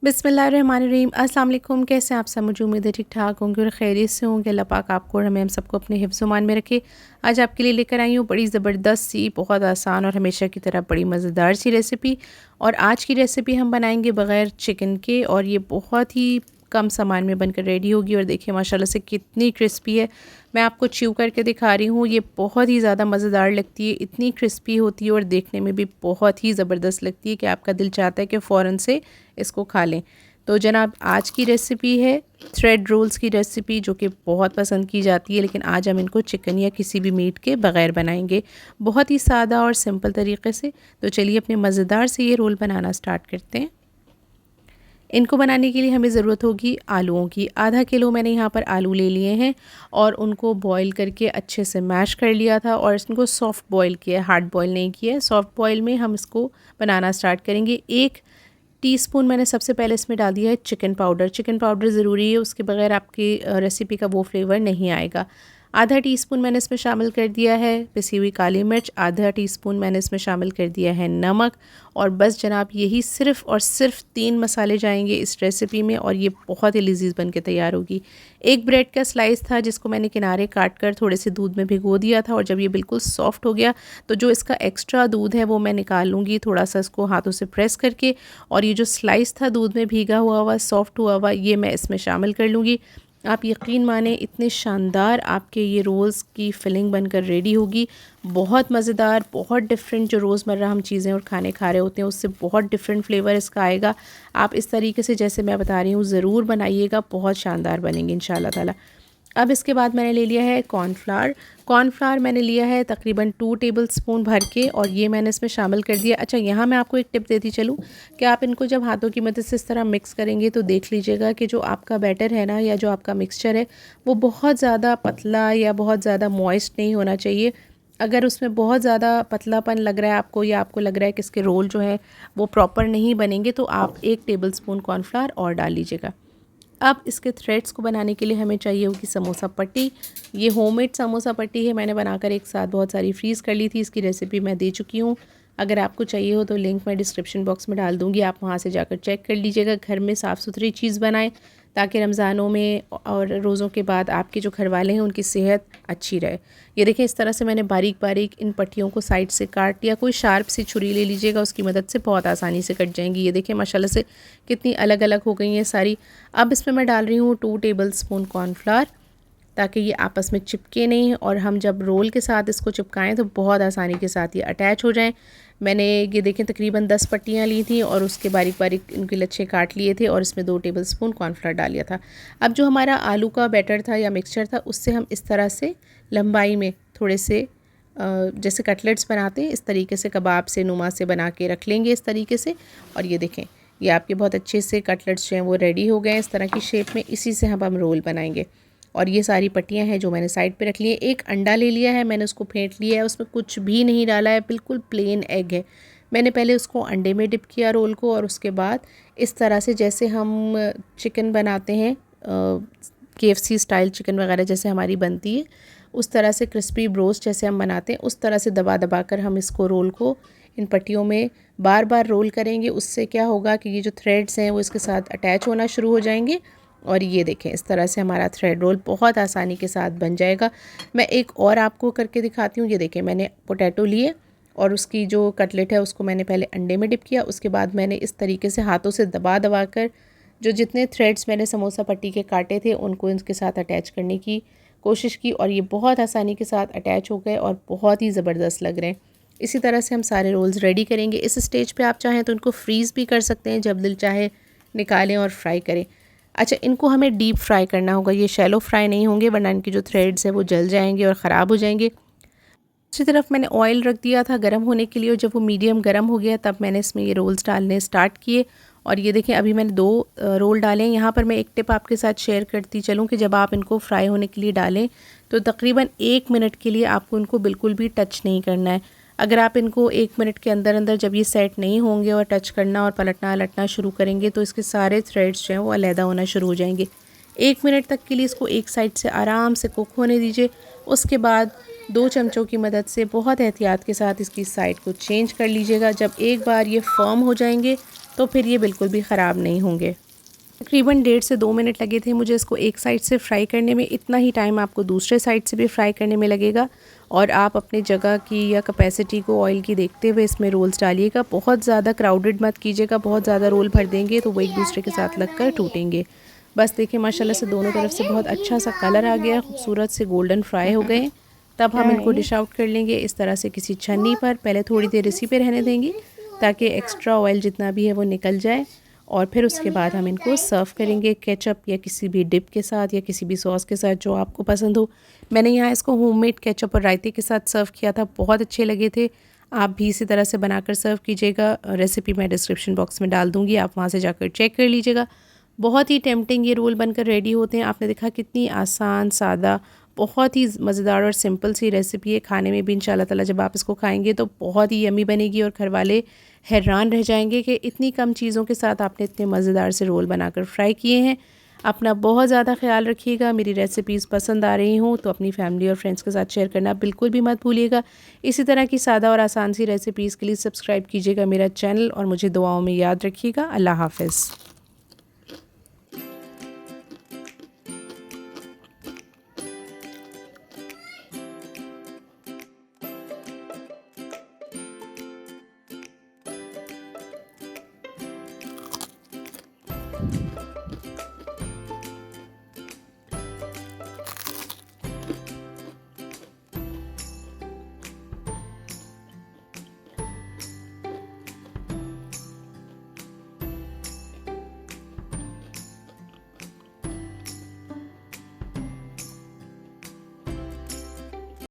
बिस्मिल्लाहिर्रहमानिर्रहीम। अस्सलाम वालेकुम। कैसे हैं आप सब? मुझे उम्मीद है ठीक ठाक होंगे और खैरियत से होंगे। अल्लाह पाक आपको और हमें हम सबको अपने हिफ्ज़-ओ-मान में रखे। आज आपके लिए लेकर आई हूँ बड़ी ज़बरदस्त सी, बहुत आसान और हमेशा की तरह बड़ी मज़ेदार सी रेसिपी। और आज की रेसिपी हम बनाएंगे बग़ैर चिकन के, और ये बहुत ही कम सामान में बनकर रेडी होगी। और देखिए माशाल्लाह से कितनी क्रिस्पी है। मैं आपको च्यू करके दिखा रही हूँ। ये बहुत ही ज़्यादा मज़ेदार लगती है, इतनी क्रिस्पी होती है और देखने में भी बहुत ही ज़बरदस्त लगती है कि आपका दिल चाहता है कि फ़ौरन से इसको खा लें। तो जनाब, आज की रेसिपी है थ्रेड रोल्स की रेसिपी, जो कि बहुत पसंद की जाती है, लेकिन आज हम इनको चिकन या किसी भी मीट के बग़ैर बनाएंगे, बहुत ही सादा और सिंपल तरीके से। तो चलिए अपने मज़ेदार से ये रोल बनाना स्टार्ट करते हैं। इनको बनाने के लिए हमें ज़रूरत होगी आलूओं की। आधा किलो मैंने यहाँ पर आलू ले लिए हैं और उनको बॉईल करके अच्छे से मैश कर लिया था, और इनको सॉफ़्ट बॉईल किया है, हार्ड बॉईल नहीं किया है। सॉफ़्ट बॉईल में हम इसको बनाना स्टार्ट करेंगे। 1 टीस्पून मैंने सबसे पहले इसमें डाल दिया है चिकन पाउडर। चिकन पाउडर ज़रूरी है, उसके बगैर आपकी रेसिपी का वो फ्लेवर नहीं आएगा। आधा टीस्पून मैंने इसमें शामिल कर दिया है पिसी हुई काली मिर्च। आधा टीस्पून मैंने इसमें शामिल कर दिया है नमक। और बस जनाब, यही सिर्फ़ और सिर्फ 3 मसाले जाएंगे इस रेसिपी में, और ये बहुत ही लजीज बन के तैयार होगी। एक ब्रेड का स्लाइस था जिसको मैंने किनारे काट कर थोड़े से दूध में भिगो दिया था, और जब ये बिल्कुल सॉफ्ट हो गया तो जो इसका एक्स्ट्रा दूध है वो मैं निकाल लूँगी, थोड़ा सा इसको हाथों से प्रेस करके। और ये जो स्लाइस था दूध में भीगा हुआ सॉफ्ट हुआ हुआ, ये मैं इसमें शामिल कर लूँगी। आप यकीन माने, इतने शानदार आपके ये रोल्स की फिलिंग बनकर रेडी होगी। बहुत मज़ेदार, बहुत डिफरेंट, जो रोज़मर्रा हम चीज़ें और खाने खा रहे होते हैं उससे बहुत डिफरेंट फ्लेवर इसका आएगा। आप इस तरीके से जैसे मैं बता रही हूँ ज़रूर बनाइएगा, बहुत शानदार बनेंगे इंशाल्लाह ताला। अब इसके बाद मैंने ले लिया है कॉर्नफ्लावर। कॉर्नफ्लावर मैंने लिया है तकरीबन 2 टेबलस्पून भर के, और ये मैंने इसमें शामिल कर दिया। अच्छा, यहाँ मैं आपको एक टिप देती चलूँ कि आप इनको जब हाथों की मदद से इस तरह मिक्स करेंगे तो देख लीजिएगा कि जो आपका बैटर है ना, या जो आपका मिक्सचर है, वो बहुत ज़्यादा पतला या बहुत ज़्यादा मॉइस्ट नहीं होना चाहिए। अगर उसमें बहुत ज़्यादा पतलापन लग रहा है आपको, या आपको लग रहा है कि इसके रोल जो है वो प्रॉपर नहीं बनेंगे, तो आप 1 टेबलस्पून कॉर्नफ्लावर और डाल लीजिएगा। अब इसके थ्रेड्स को बनाने के लिए हमें चाहिए होगी समोसा पट्टी। ये होममेड समोसा पट्टी है, मैंने बनाकर एक साथ बहुत सारी फ्रीज़ कर ली थी। इसकी रेसिपी मैं दे चुकी हूँ। अगर आपको चाहिए हो तो लिंक मैं डिस्क्रिप्शन बॉक्स में डाल दूँगी, आप वहाँ से जाकर चेक कर लीजिएगा। घर में साफ़ सुथरी चीज़ बनाएं, ताकि रमज़ानों में और रोज़ों के बाद आपके जो घर वाले हैं उनकी सेहत अच्छी रहे। ये देखें, इस तरह से मैंने बारीक बारीक इन पट्टियों को साइड से काट लिया। कोई शार्प सी छुरी ले लीजिएगा, उसकी मदद से बहुत आसानी से कट जाएंगी। ये देखें माशाल्लाह से कितनी अलग अलग हो गई हैं सारी। अब इसमें मैं डाल रही हूँ 2 टेबलस्पून कॉर्नफ्लावर, ताकि ये आपस में चिपके नहीं, और हम जब रोल के साथ इसको चिपकाएं तो बहुत आसानी के साथ ये अटैच हो जाएं। मैंने ये देखें तकरीबन 10 पट्टियाँ ली थी, और उसके बारीक बारीक इनके लच्छे काट लिए थे, और इसमें 2 टेबलस्पून कॉर्नफ्लावर डाल लिया था। अब जो हमारा आलू का बैटर था या मिक्सचर था, उससे हम इस तरह से लंबाई में थोड़े से जैसे कटलेट्स बनाते हैं, इस तरीके से कबाब से नुमा से बना के रख लेंगे इस तरीके से। और ये देखें, ये आपके बहुत अच्छे से कटलेट्स जो हैं वो रेडी हो गए इस तरह की शेप में। इसी से हम रोल बनाएंगे। और ये सारी पट्टियाँ हैं जो मैंने साइड पे रख ली है। एक अंडा ले लिया है, मैंने उसको फेंट लिया है, उसमें कुछ भी नहीं डाला है, बिल्कुल प्लेन एग है। मैंने पहले उसको अंडे में डिप किया रोल को, और उसके बाद इस तरह से जैसे हम चिकन बनाते हैं, KFC स्टाइल चिकन वगैरह जैसे हमारी बनती है, उस तरह से क्रिस्पी ब्रोस्ट जैसे हम बनाते हैं, उस तरह से दबा दबा कर हम इसको रोल को इन पट्टियों में बार बार रोल करेंगे। उससे क्या होगा कि ये जो थ्रेड्स हैं वो इसके साथ अटैच होना शुरू हो जाएंगे। और ये देखें, इस तरह से हमारा थ्रेड रोल बहुत आसानी के साथ बन जाएगा। मैं एक और आपको करके दिखाती हूँ। ये देखें, मैंने पोटैटो लिए, और उसकी जो कटलेट है उसको मैंने पहले अंडे में डिप किया, उसके बाद मैंने इस तरीके से हाथों से दबा दबा कर जो जितने थ्रेड्स मैंने समोसा पट्टी के काटे थे उनको इनके साथ अटैच करने की कोशिश की, और ये बहुत आसानी के साथ अटैच हो गए और बहुत ही ज़बरदस्त लग रहे हैं। इसी तरह से हम सारे रोल्स रेडी करेंगे। इस स्टेज पे आप चाहें तो इनको फ्रीज़ भी कर सकते हैं, जब दिल चाहे निकालें और फ्राई करें। अच्छा, इनको हमें डीप फ्राई करना होगा, ये शैलो फ्राई नहीं होंगे, वरना इनके जो थ्रेड्स हैं वो जल जाएंगे और ख़राब हो जाएंगे। दूसरी तरफ मैंने ऑयल रख दिया था गर्म होने के लिए, और जब वो मीडियम गर्म हो गया तब मैंने इसमें ये रोल्स डालने स्टार्ट किए। और ये देखें, अभी मैंने 2 रोल डाले हैं। यहाँ पर मैं एक टिप आपके साथ शेयर करती चलूँ कि जब आप इनको फ्राई होने के लिए डालें तो तकरीबन 1 मिनट के लिए आपको इनको बिल्कुल भी टच नहीं करना है। अगर आप इनको 1 मिनट के अंदर अंदर जब ये सेट नहीं होंगे और टच करना और पलटना अलटना शुरू करेंगे, तो इसके सारे थ्रेड्स जो हैं वो अलहदा होना शुरू हो जाएंगे। 1 मिनट तक के लिए इसको एक साइड से आराम से कुक होने दीजिए। उसके बाद 2 चमचों की मदद से बहुत एहतियात के साथ इसकी साइड को चेंज कर लीजिएगा। जब एक बार ये फर्म हो जाएंगे तो फिर ये बिल्कुल भी ख़राब नहीं होंगे। तकरीबन 1.5 से 2 मिनट लगे थे मुझे इसको एक साइड से फ्राई करने में। इतना ही टाइम आपको दूसरे साइड से भी फ्राई करने में लगेगा। और आप अपनी जगह की या कैपेसिटी को ऑयल की देखते हुए इसमें रोल्स डालिएगा। बहुत ज़्यादा क्राउडेड मत कीजिएगा, बहुत ज़्यादा रोल भर देंगे तो वो एक दूसरे के साथ लगकर टूटेंगे। बस देखिए माशाल्लाह से दोनों तरफ से बहुत अच्छा सा कलर आ गया, खूबसूरत से गोल्डन फ्राई हो गए। तब हम इनको डिश आउट कर लेंगे इस तरह से किसी छन्नी पर। पहले थोड़ी देर इसी पे रहने देंगे ताकि एक्स्ट्रा ऑयल जितना भी है वो निकल जाए, और फिर उसके बाद हम इनको सर्व करेंगे केचप या किसी भी डिप के साथ या किसी भी सॉस के साथ जो आपको पसंद हो। मैंने यहाँ इसको होममेड केचप और रायते के साथ सर्व किया था, बहुत अच्छे लगे थे। आप भी इसी तरह से बनाकर सर्व कीजिएगा। रेसिपी मैं डिस्क्रिप्शन बॉक्स में डाल दूँगी, आप वहाँ से जाकर चेक कर लीजिएगा। बहुत ही टेम्पटिंग ये रोल बनकर रेडी होते हैं। आपने देखा कितनी आसान, सादा, बहुत ही मज़ेदार और सिंपल सी रेसिपी है। खाने में भी इंशाल्लाह ताला जब आप इसको खाएंगे तो बहुत ही यम्मी बनेगी और घर वाले हैरान रह जाएंगे कि इतनी कम चीज़ों के साथ आपने इतने मज़ेदार से रोल बनाकर फ्राई किए हैं। अपना बहुत ज़्यादा ख्याल रखिएगा। मेरी रेसिपीज़ पसंद आ रही हों तो अपनी फैमिली और फ्रेंड्स के साथ शेयर करना बिल्कुल भी मत भूलिएगा। इसी तरह की सादा और आसान सी रेसिपीज़ के लिए सब्सक्राइब कीजिएगा मेरा चैनल और मुझे दुआओं में याद रखिएगा। अल्लाह हाफ़िज़।